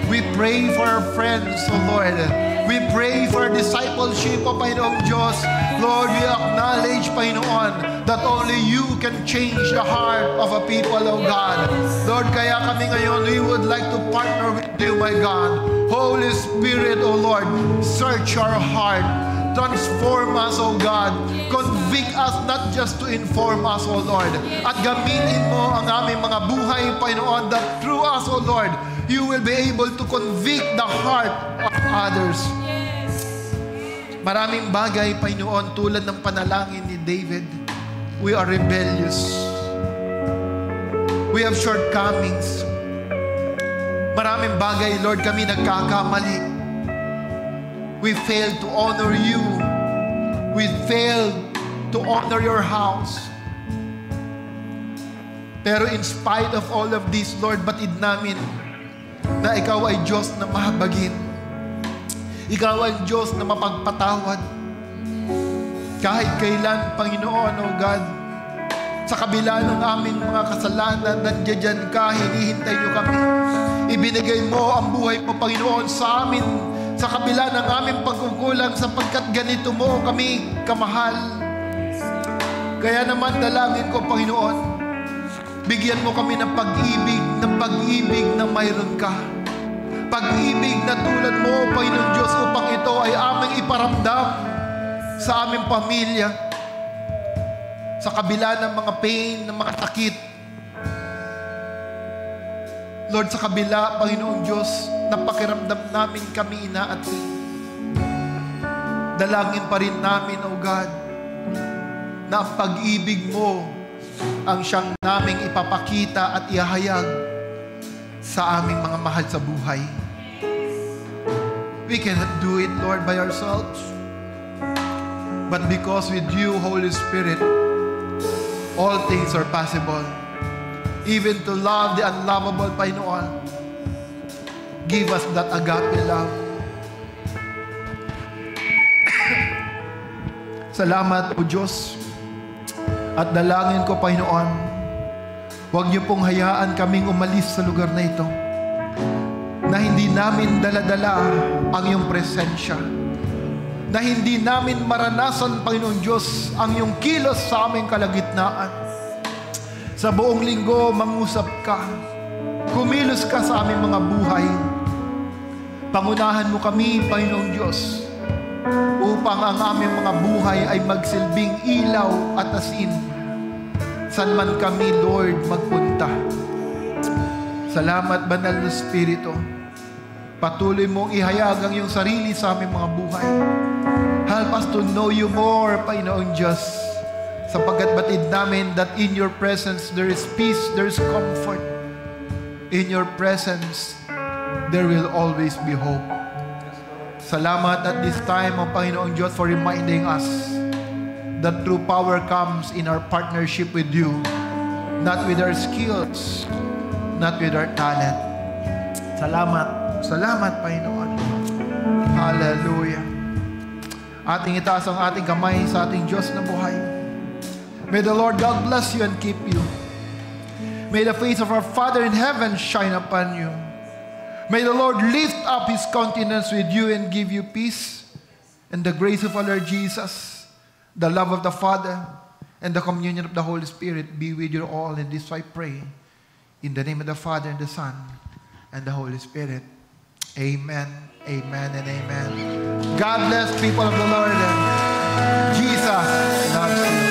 We pray for our friends, oh Lord. We pray for discipleship, oh Panginoong Diyos. Lord, we acknowledge, Panginoon, that only you can change the heart of a people, oh God. Lord, kaya kami ngayon, we would like to partner with you, my God. Holy Spirit, oh Lord, search our heart. Transform us, O God. Convict us, not just to inform us, O Lord. At gamitin mo ang aming mga buhay, Panginoon, that through us, O Lord, you will be able to convict the heart of others. Maraming bagay, Panginoon, tulad ng panalangin ni David. We are rebellious. We have shortcomings. Maraming bagay, Lord, kami nagkakamali. We failed to honor you. We failed to honor your house. Pero in spite of all of this, Lord, batid namin na ikaw ay Diyos na mahabagin. Ikaw ay Diyos na mapagpatawad. Kahit kailan, Panginoon, O God, sa kabila ng aming mga kasalanan, nandiyan ka, hinihintay niyo kami. Ibinigay mo ang buhay mo, Panginoon, sa amin, sa kabila ng aming pagkukulang, sapagkat ganito mo kami kamahal. Kaya naman dalangin ko, Panginoon, bigyan mo kami ng pag-ibig na mayroon ka. Pag-ibig na tulad mo, Panginoon Diyos, upang ito ay aming iparamdam sa aming pamilya. Sa kabila ng mga pain, ng mga sakit. Lord, sa kabila, Panginoon Diyos, napakiramdam namin kami inaati. Dalangin pa rin namin, O God, na ang pag-ibig mo ang siyang naming ipapakita at ihahayag sa aming mga mahal sa buhay. We cannot do it, Lord, by ourselves. But because with you, Holy Spirit, all things are possible. Even to love the unlovable, Panginoon. Give us that agape love. Salamat, O Diyos. At dalangin ko, Panginoon, huwag niyo pong hayaan kaming umalis sa lugar na ito na hindi namin daladala ang iyong presensya. Na hindi namin maranasan, Panginoon Diyos, ang iyong kilos sa aming kalagitnaan. Sa buong linggo, mangusap ka. Kumilos ka sa aming mga buhay. Pangunahan mo kami, Panginoong Diyos, upang ang aming mga buhay ay magsilbing ilaw at asin. San man kami, Lord, magpunta. Salamat, Banal na Espiritu. Patuloy mong ihayag ang iyong sarili sa aming mga buhay. Help us to know you more, Panginoong Diyos. Sapagkat batid namin that in your presence there is peace, there is comfort. In your presence, there will always be hope. Salamat at this time, O Panginoong Diyos, for reminding us that true power comes in our partnership with you, not with our skills, not with our talent. Salamat. Salamat, Panginoon. Hallelujah. Ating itaas ang ating kamay sa ating Diyos na buhay. May the Lord God bless you and keep you. May the face of our Father in heaven shine upon you. May the Lord lift up His countenance with you and give you peace. And the grace of our Lord Jesus, the love of the Father, and the communion of the Holy Spirit be with you all. And this I pray. In the name of the Father, and the Son, and the Holy Spirit. Amen, amen, and amen. God bless people of the Lord. Jesus loves you.